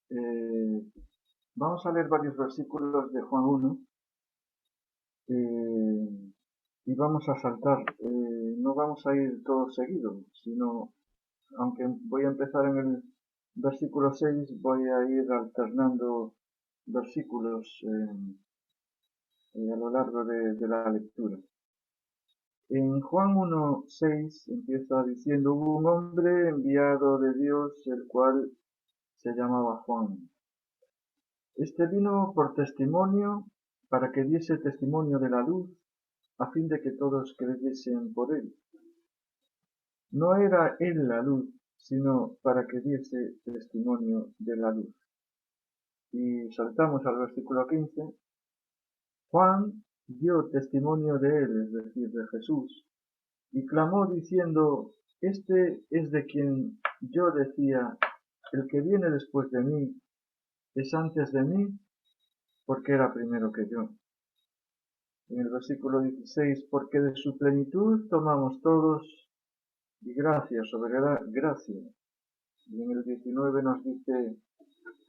Eh, Vamos a leer varios versículos de Juan 1 eh, y vamos a saltar. No vamos a ir todo seguido, sino, aunque voy a empezar en el versículo 6, voy a ir alternando versículos a lo largo de la lectura. En Juan 1:6 empieza diciendo: hubo un hombre enviado de Dios, el cual se llamaba Juan. Este vino por testimonio, para que diese testimonio de la luz, a fin de que todos creyesen por él. No era él la luz, sino para que diese testimonio de la luz. Y saltamos al versículo 15. Juan dio testimonio de él, es decir, de Jesús, y clamó diciendo: este es de quien yo decía, el que viene después de mí es antes de mí, porque era primero que yo. En el versículo 16, porque de su plenitud tomamos todos, y gracia sobre gracia. Y en el 19 nos dice: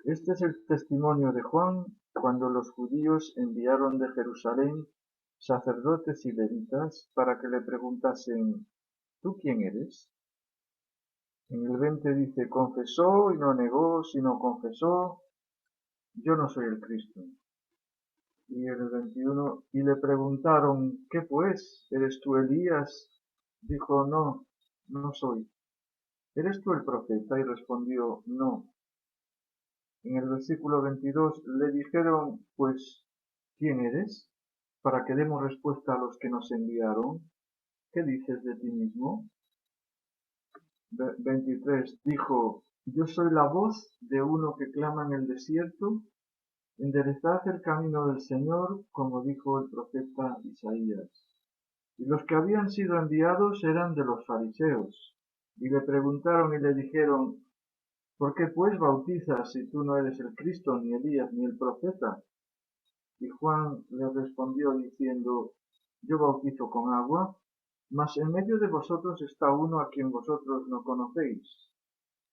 este es el testimonio de Juan cuando los judíos enviaron de Jerusalén sacerdotes y levitas para que le preguntasen: ¿tú quién eres? En el 20 dice: confesó y no negó, sino confesó: yo no soy el Cristo. Y en el 21, y le preguntaron: ¿qué pues? ¿Eres tú Elías? Dijo: no, no soy. ¿Eres tú el profeta? Y respondió: no. En el versículo 22 le dijeron: pues, ¿quién eres? Para que demos respuesta a los que nos enviaron. ¿Qué dices de ti mismo? 23 dijo: yo soy la voz de uno que clama en el desierto, enderezad el camino del Señor, como dijo el profeta Isaías. Y los que habían sido enviados eran de los fariseos, y le preguntaron y le dijeron: ¿por qué pues bautizas si tú no eres el Cristo, ni Elías, ni el profeta? Y Juan le respondió diciendo: yo bautizo con agua, mas en medio de vosotros está uno a quien vosotros no conocéis.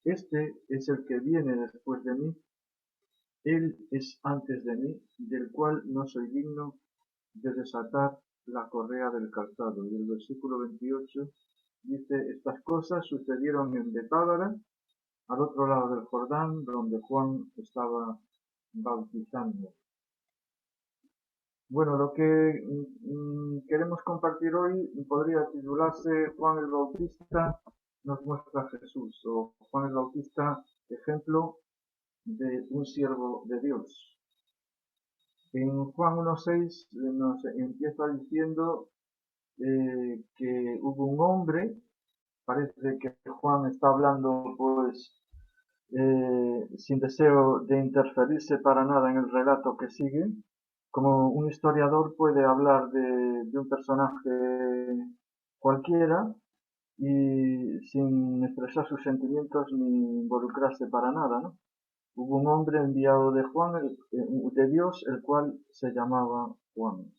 Este es el que viene después de mí, él es antes de mí, del cual no soy digno de desatar la correa del calzado. Y el versículo 28 dice: estas cosas sucedieron en Betábara, al otro lado del Jordán, donde Juan estaba bautizando. Bueno, lo que queremos compartir hoy podría titularse: Juan el Bautista nos muestra a Jesús, o Juan el Bautista, ejemplo de un siervo de Dios. En Juan 1:6 nos empieza diciendo que hubo un hombre. Parece que Juan está hablando pues sin deseo de interferirse para nada en el relato que sigue. Como un historiador puede hablar de un personaje cualquiera y sin expresar sus sentimientos ni involucrarse para nada, ¿no? Hubo un hombre enviado de Juan, de Dios, el cual se llamaba Juan.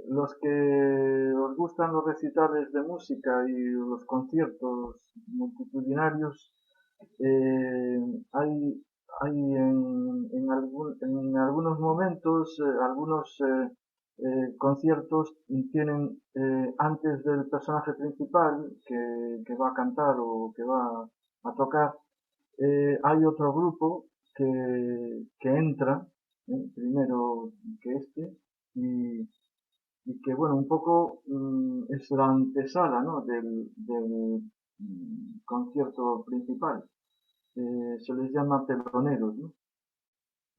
Los que os gustan los recitales de música y los conciertos multitudinarios, eh, hay, en algunos momentos, algunos conciertos tienen, antes del personaje principal que va a cantar o que va a tocar, hay otro grupo que entra primero que este, y, y que, bueno, un poco es la antesala, ¿no?, del concierto principal. Se les llama teloneros, ¿no?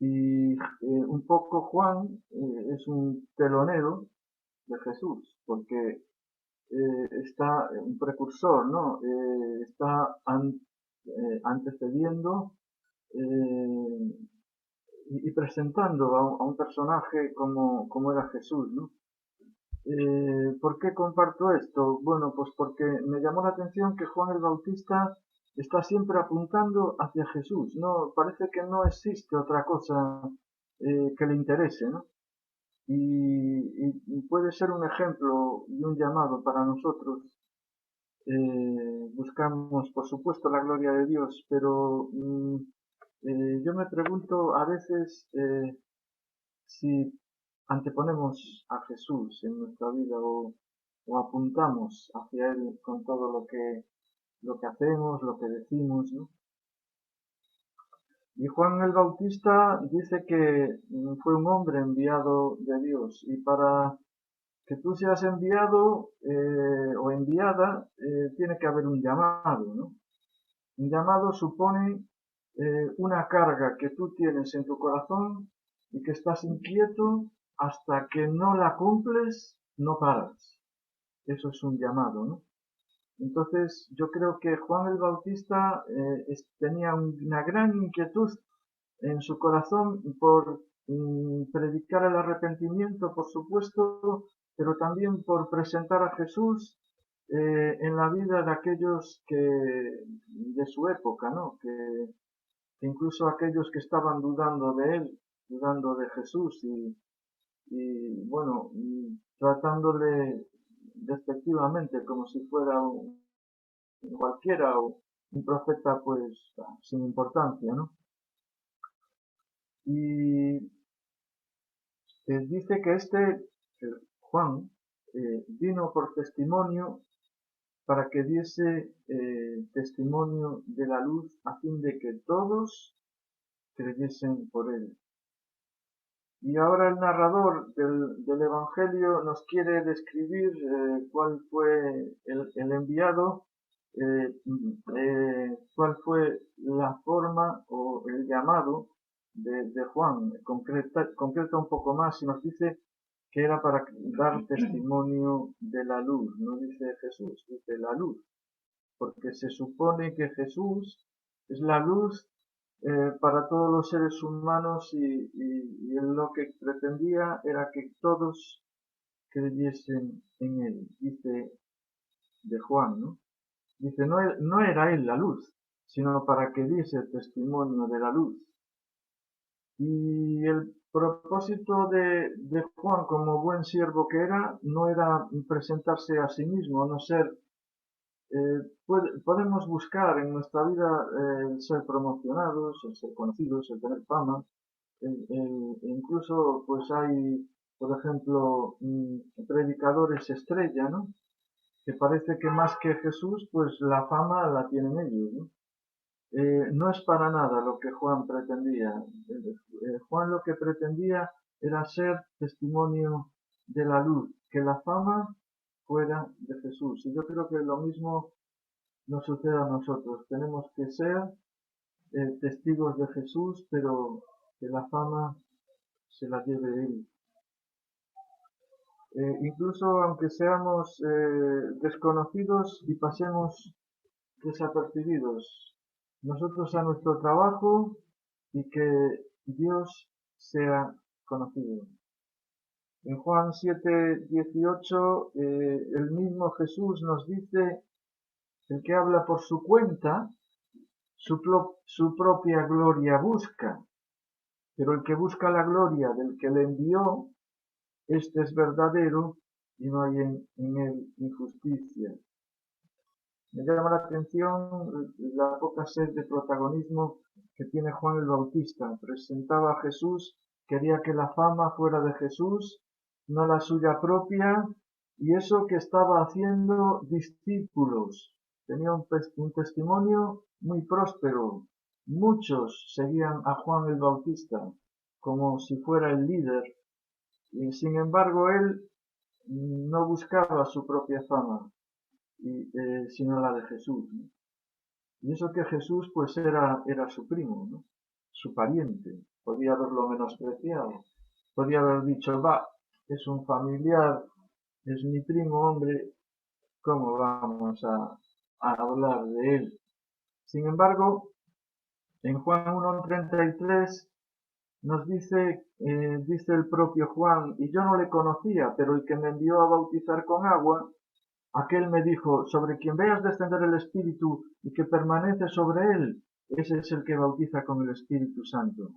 Y un poco Juan es un telonero de Jesús, porque está un precursor, ¿no? Está antecediendo eh, y presentando a un personaje como era Jesús, ¿no? ¿Por qué comparto esto? Bueno, pues porque me llamó la atención que Juan el Bautista está siempre apuntando hacia Jesús, ¿no? Parece que no existe otra cosa que le interese, ¿no? Y puede ser un ejemplo y un llamado para nosotros buscamos, por supuesto, la gloria de Dios, pero yo me pregunto a veces si anteponemos a Jesús en nuestra vida o apuntamos hacia Él con todo lo que hacemos, lo que decimos, ¿no? Y Juan el Bautista dice que fue un hombre enviado de Dios y para que tú seas enviado o enviada, tiene que haber un llamado, ¿no? Un llamado supone una carga que tú tienes en tu corazón y que estás inquieto hasta que no la cumples, no paras. Eso es un llamado, ¿no? Entonces, yo creo que Juan el Bautista tenía una gran inquietud en su corazón por predicar el arrepentimiento, por supuesto, pero también por presentar a Jesús en la vida de aquellos de su época, ¿no? Que incluso aquellos que estaban dudando de él, dudando de Jesús bueno, tratándole despectivamente como si fuera cualquiera o un profeta pues sin importancia, ¿no? Y dice que Juan, vino por testimonio para que diese testimonio de la luz a fin de que todos creyesen por él. Y ahora el narrador del Evangelio nos quiere describir cuál fue el enviado, cuál fue la forma o el llamado de Juan. Concreta un poco más y nos dice que era para dar testimonio de la luz. No dice Jesús, dice la luz, porque se supone que Jesús es la luz para todos los seres humanos y él lo que pretendía era que todos creyesen en él, dice de Juan, ¿no? Dice, no era él la luz, sino para que diese testimonio de la luz. Y el propósito de Juan como buen siervo que era, no era presentarse a sí mismo, no ser podemos buscar en nuestra vida el ser promocionados, el ser conocidos, el tener fama. Incluso pues hay, por ejemplo, predicadores estrella, ¿no? Que parece que más que Jesús, pues la fama la tienen ellos, ¿no? No es para nada lo que Juan pretendía. Juan lo que pretendía era ser testimonio de la luz, que la fama fuera de Jesús. Y yo creo que lo mismo nos sucede a nosotros. Tenemos que ser testigos de Jesús, pero que la fama se la lleve Él. Incluso aunque seamos desconocidos y pasemos desapercibidos, nosotros a nuestro trabajo y que Dios sea conocido. En Juan 7:18, el mismo Jesús nos dice, el que habla por su cuenta, su propia gloria busca, pero el que busca la gloria del que le envió, este es verdadero y no hay en él injusticia. Me llama la atención la poca sed de protagonismo que tiene Juan el Bautista. Presentaba a Jesús, quería que la fama fuera de Jesús, no la suya propia, y eso que estaba haciendo discípulos. Tenía un testimonio muy próspero. Muchos seguían a Juan el Bautista como si fuera el líder, y sin embargo él no buscaba su propia fama, sino la de Jesús, ¿no? Y eso que Jesús pues era su primo, ¿no? Su pariente. Podía haberlo menospreciado. Podía haber dicho, va, es un familiar, es mi primo, hombre, ¿cómo vamos a hablar de él? Sin embargo, en Juan 1:33 nos dice el propio Juan, y yo no le conocía, pero el que me envió a bautizar con agua, aquel me dijo, sobre quien veas descender el Espíritu y que permanece sobre él, ese es el que bautiza con el Espíritu Santo.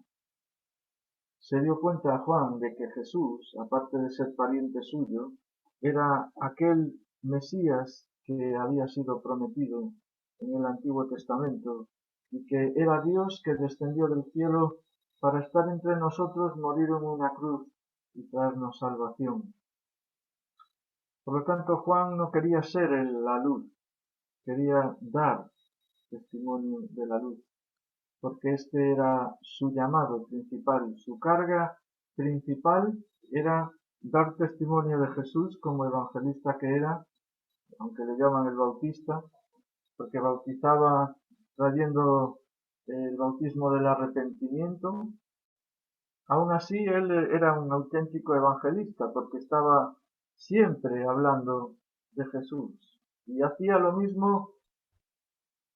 Se dio cuenta Juan de que Jesús, aparte de ser pariente suyo, era aquel Mesías que había sido prometido en el Antiguo Testamento y que era Dios que descendió del cielo para estar entre nosotros, morir en una cruz y traernos salvación. Por lo tanto, Juan no quería ser la luz, quería dar testimonio de la luz, porque este era su llamado principal, su carga principal era dar testimonio de Jesús como evangelista que era, aunque le llaman el Bautista, porque bautizaba trayendo el bautismo del arrepentimiento. Aún así, él era un auténtico evangelista, porque estaba siempre hablando de Jesús. Y hacía lo mismo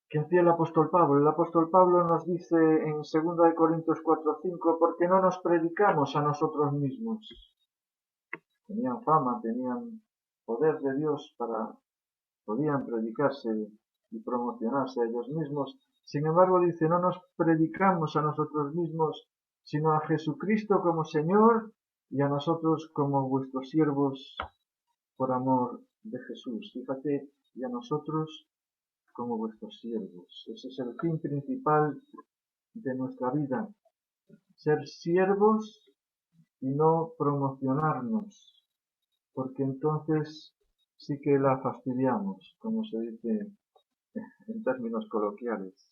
que hacía el apóstol Pablo. El apóstol Pablo nos dice en 2 Corintios 4:5, porque no nos predicamos a nosotros mismos. Tenían fama, tenían poder de Dios podían predicarse y promocionarse a ellos mismos. Sin embargo, dice, no nos predicamos a nosotros mismos, sino a Jesucristo como Señor y a nosotros como vuestros siervos por amor de Jesús. Fíjate, y a nosotros como vuestros siervos. Ese es el fin principal de nuestra vida, ser siervos y no promocionarnos, porque entonces sí que la fastidiamos, como se dice en términos coloquiales.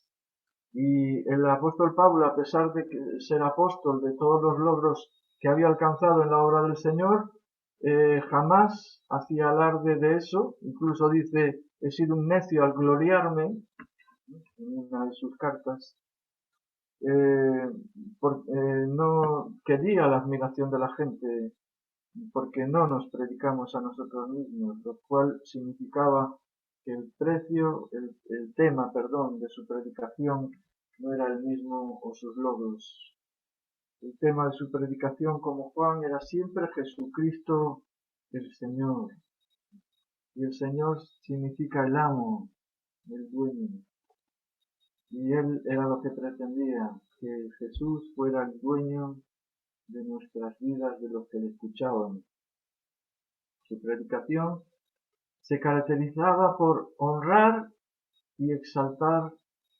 Y el apóstol Pablo, a pesar de ser apóstol, de todos los logros que había alcanzado en la obra del Señor, jamás hacía alarde de eso. Incluso dice, he sido un necio al gloriarme, en una de sus cartas, eh, no quería la admiración de la gente, porque no nos predicamos a nosotros mismos, lo cual significaba que el precio, el tema, perdón, de su predicación no era el mismo o sus logros. El tema de su predicación, como Juan, era siempre Jesucristo el Señor. Y el Señor significa el amo, el dueño. Y él era lo que pretendía, que Jesús fuera el dueño de nuestras vidas, de los que le escuchaban. Su predicación se caracterizaba por honrar y exaltar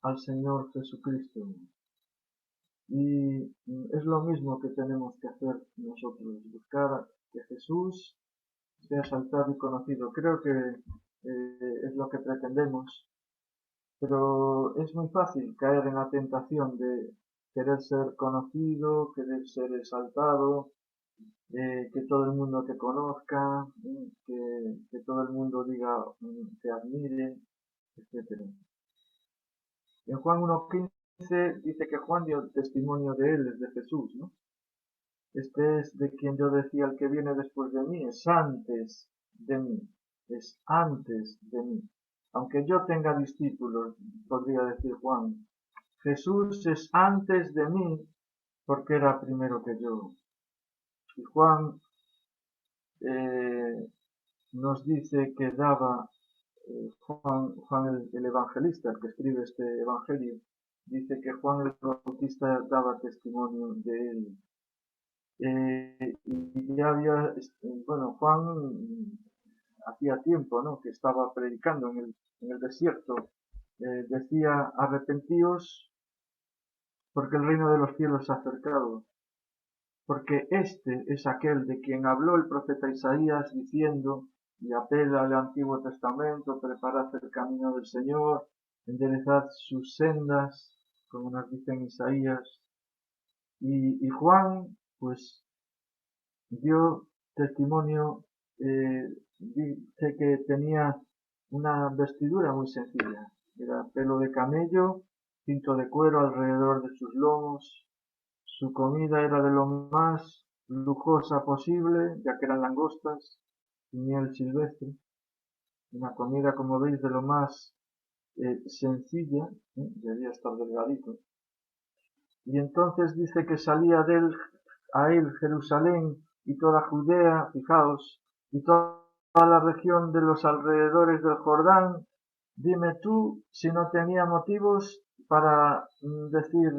al Señor Jesucristo. Y es lo mismo que tenemos que hacer nosotros, buscar que Jesús sea exaltado y conocido. Creo que es lo que pretendemos, pero es muy fácil caer en la tentación de querer ser conocido, querer ser exaltado, que todo el mundo te conozca, que todo el mundo diga, te admire, etcétera. En Juan 1:15 dice que Juan dio testimonio de él, es de Jesús, ¿no? Este es de quien yo decía, el que viene después de mí, es antes de mí, es antes de mí. Aunque yo tenga discípulos, podría decir Juan, Jesús es antes de mí porque era primero que yo. Y Juan eh, nos dice que daba, Juan el evangelista, el que escribe este evangelio, dice que Juan el Bautista daba testimonio de él. Y ya había, bueno, Juan hacía tiempo, ¿no?, que estaba predicando en el desierto. Decía, arrepentíos porque el reino de los cielos se ha acercado. Porque este es aquel de quien habló el profeta Isaías diciendo, y apela al Antiguo Testamento, preparad el camino del Señor, enderezad sus sendas, como nos dice en Isaías. Y Juan, pues, dio testimonio, dice que tenía una vestidura muy sencilla, era pelo de camello, cinto de cuero alrededor de sus lomos, su comida era de lo más lujosa posible, ya que eran langostas y miel silvestre, una comida, como veis, de lo más sencilla, debía estar delgadito. Y entonces dice que salía a él Jerusalén y toda Judea, fijaos, y toda la región de los alrededores del Jordán. Dime tú si no tenía motivos para decir,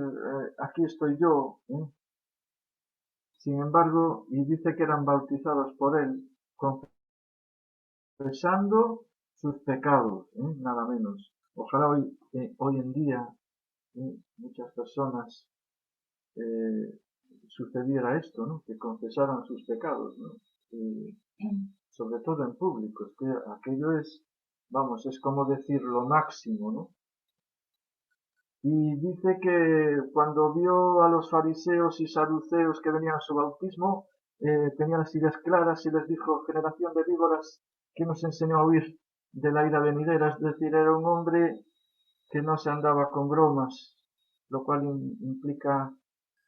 aquí estoy yo. Sin embargo, y dice que eran bautizados por él, confesando sus pecados, nada menos. Ojalá hoy en día muchas personas eh, sucediera esto, ¿no? Que confesaran sus pecados, ¿no? Sobre todo en público, es que aquello es, vamos, es como decir lo máximo, ¿no? Y dice que cuando vio a los fariseos y saduceos que venían a su bautismo, tenía las ideas claras y les dijo: generación de víboras, que nos enseñó a huir de la ira venidera. Es decir, era un hombre que no se andaba con bromas, lo cual implica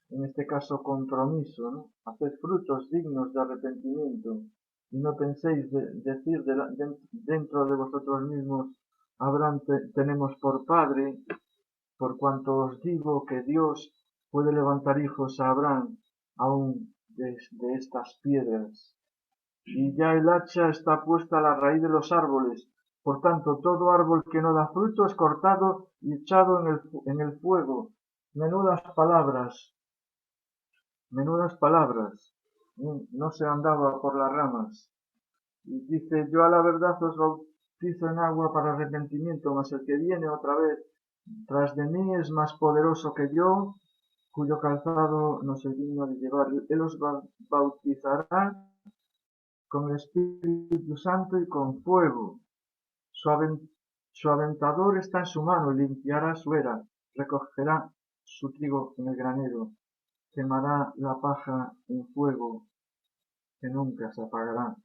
en este caso compromiso, ¿no? Haced frutos dignos de arrepentimiento y no penséis decir dentro de vosotros mismos: Abraham tenemos por padre, por cuanto os digo que Dios puede levantar hijos a Abraham aún de estas piedras. Y ya el hacha está puesta a la raíz de los árboles. Por tanto, todo árbol que no da fruto es cortado y echado en el fuego. Menudas palabras, menudas palabras. No se andaba por las ramas. Y dice: yo a la verdad os bautizo en agua para arrepentimiento, mas el que viene otra vez tras de mí es más poderoso que yo, cuyo calzado no soy digno de llevar. Él os bautizará con el Espíritu Santo y con fuego. Su aventador está en su mano y limpiará su era, recogerá su trigo en el granero, quemará la paja en fuego que nunca se apagará.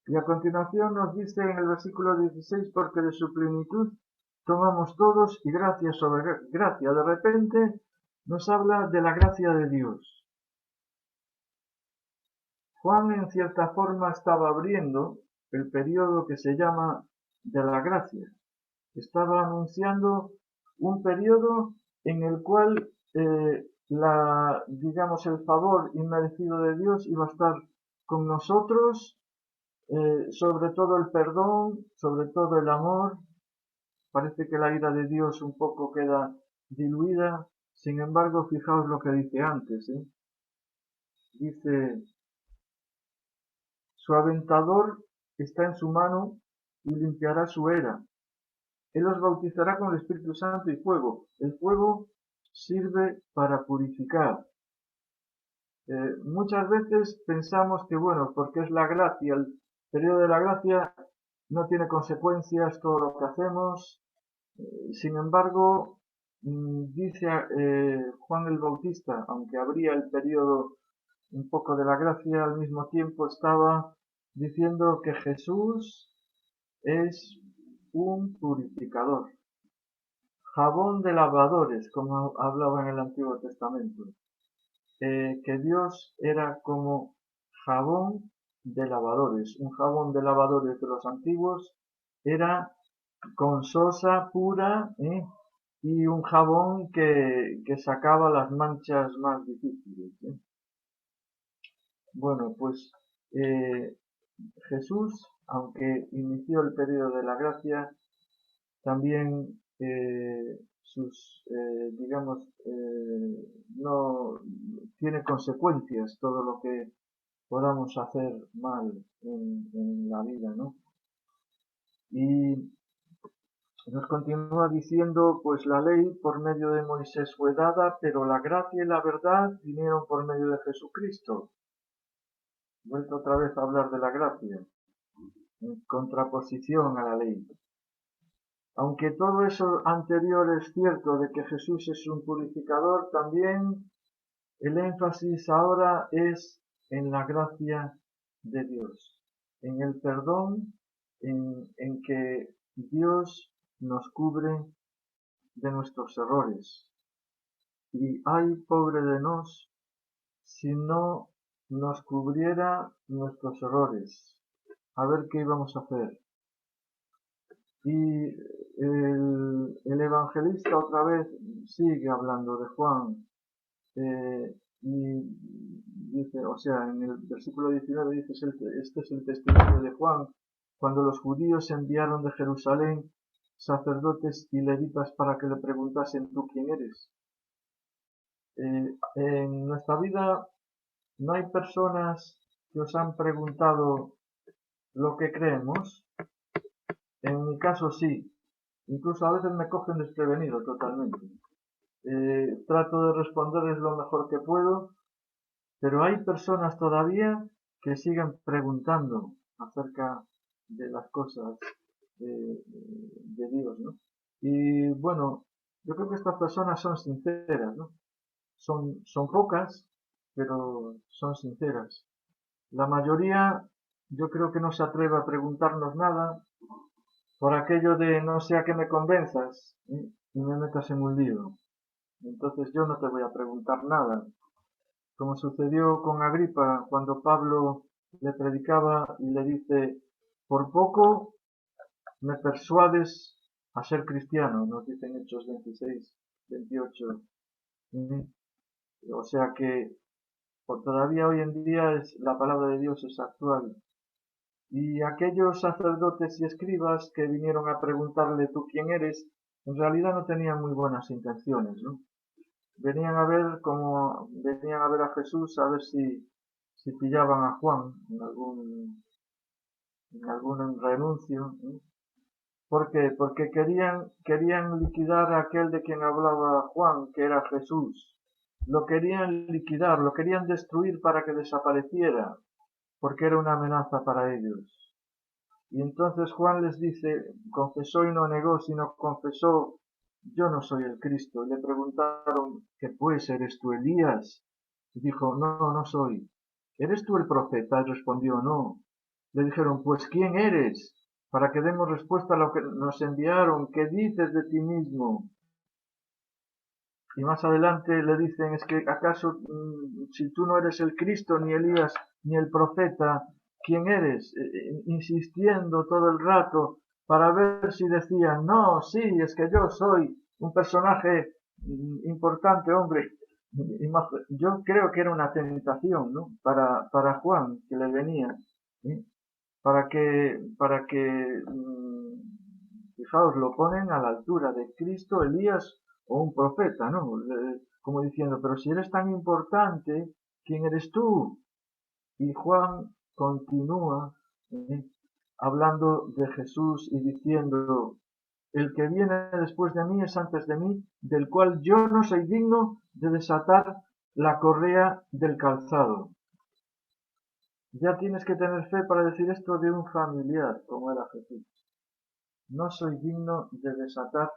Y a continuación nos dice en el versículo 16: porque de su plenitud tomamos todos y gracia sobre gracia. De repente nos habla de la gracia de Dios. Juan en cierta forma estaba abriendo el periodo que se llama de la gracia. Estaba anunciando un periodo en el cual digamos, el favor inmerecido de Dios iba a estar con nosotros, sobre todo el perdón, sobre todo el amor. Parece que la ira de Dios un poco queda diluida. Sin embargo, fijaos lo que dice antes, ¿eh? Dice: su aventador está en su mano y limpiará su era. Él os bautizará con el Espíritu Santo y fuego. El fuego sirve para purificar. Muchas veces pensamos que, bueno, porque es la gracia, el periodo de la gracia no tiene consecuencias todo lo que hacemos. Sin embargo, dice Juan el Bautista, aunque habría el periodo un poco de la gracia, al mismo tiempo estaba diciendo que Jesús es un purificador, jabón de lavadores, como hablaba en el Antiguo Testamento, que Dios era como jabón de lavadores. Un jabón de lavadores de los antiguos era con sosa pura, y un jabón que sacaba las manchas más difíciles. Bueno, pues Jesús, aunque inició el periodo de la gracia, también digamos, no tiene consecuencias todo lo que podamos hacer mal en la vida, ¿no? Y nos continúa diciendo: pues la ley por medio de Moisés fue dada, pero la gracia y la verdad vinieron por medio de Jesucristo. Vuelto otra vez a hablar de la gracia, en contraposición a la ley. Aunque todo eso anterior es cierto de que Jesús es un purificador, también el énfasis ahora es en la gracia de Dios, en el perdón, en que Dios nos cubre de nuestros errores. Y ay, pobre de nos, si no nos cubriera nuestros errores, a ver qué íbamos a hacer. Y el evangelista otra vez sigue hablando de Juan, y dice, o sea, en el versículo 19 dice: este es el testimonio de Juan, cuando los judíos enviaron de Jerusalén sacerdotes y levitas para que le preguntasen: ¿tú quién eres? En nuestra vida no hay personas que os han preguntado lo que creemos. En mi caso sí, incluso a veces me cogen desprevenido totalmente. Trato de responderles lo mejor que puedo, pero hay personas todavía que siguen preguntando acerca de las cosas de Dios, ¿no? Y bueno, yo creo que estas personas son sinceras, ¿no? Son pocas, pero son sinceras. La mayoría yo creo que no se atreve a preguntarnos nada por aquello de no sea que me convenzas, ¿eh? Y me metas en un lío. Entonces yo no te voy a preguntar nada. Como sucedió con Agripa cuando Pablo le predicaba y le dice, por poco me persuades a ser cristiano, nos dicen Hechos 26, 28. O sea que todavía hoy en día la palabra de Dios es actual. Y aquellos sacerdotes y escribas que vinieron a preguntarle tú quién eres, en realidad no tenían muy buenas intenciones, ¿no? Venían a ver a Jesús a ver si pillaban a Juan en algún renuncio, ¿no? ¿Por qué? Porque querían liquidar a aquel de quien hablaba Juan, que era Jesús. Lo querían liquidar, lo querían destruir para que desapareciera, porque era una amenaza para ellos. Y entonces Juan les dice, confesó y no negó, sino confesó, yo no soy el Cristo. Y le preguntaron, ¿qué pues, eres tú Elías? Y dijo, no, no soy. ¿Eres tú el profeta? Y respondió, no. Le dijeron, pues ¿quién eres? Para que demos respuesta a lo que nos enviaron. ¿Qué dices de ti mismo? Y más adelante le dicen, es que acaso si tú no eres el Cristo, ni Elías, ni el profeta, ¿quién eres? Insistiendo todo el rato para ver si decían, no, sí, es que yo soy un personaje importante, hombre. Yo creo que era una tentación, ¿no? Para Juan, que le venía, ¿sí? Fijaos, lo ponen a la altura de Cristo, Elías o un profeta, ¿no? Como diciendo, pero si eres tan importante, ¿quién eres tú? Y Juan continúa ¿eh? Hablando de Jesús y diciendo, el que viene después de mí es antes de mí, del cual yo no soy digno de desatar la correa del calzado. Ya tienes que tener fe para decir esto de un familiar, como era Jesús. No soy digno de desatar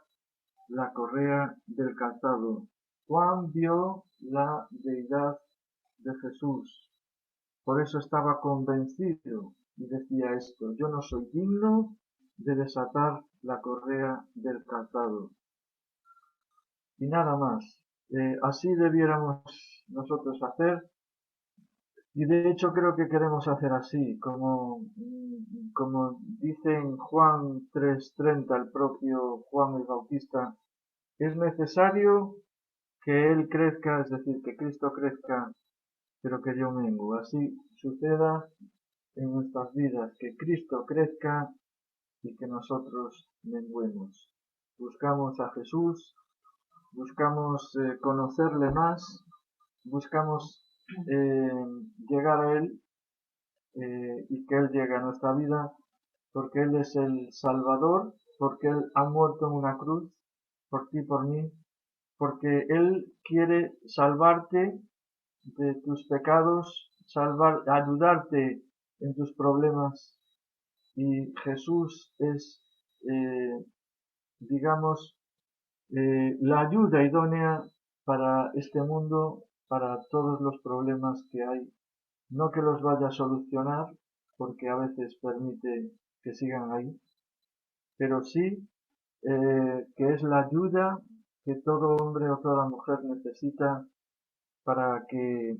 la correa del calzado. Juan vio la deidad de Jesús. Por eso estaba convencido y decía esto, yo no soy digno de desatar la correa del calzado. Y nada más. Así debiéramos nosotros hacer. Y de hecho creo que queremos hacer así, como dice en Juan 3:30 el propio Juan el Bautista, es necesario que Él crezca, es decir, que Cristo crezca, pero que yo mengo. Así suceda en nuestras vidas, que Cristo crezca y que nosotros menguemos. Buscamos a Jesús, buscamos conocerle más, buscamos eh, llegar a Él y que Él llegue a nuestra vida, porque Él es el Salvador, porque Él ha muerto en una cruz, por ti, por mí, porque Él quiere salvarte de tus pecados, ayudarte en tus problemas, y Jesús es, eh, digamos, la ayuda idónea para este mundo, para todos los problemas que hay. No que los vaya a solucionar, porque a veces permite que sigan ahí, pero sí que es la ayuda que todo hombre o toda mujer necesita para que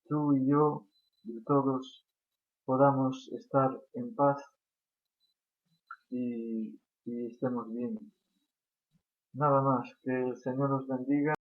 tú y yo y todos podamos estar en paz y estemos bien. Nada más, que el Señor os bendiga.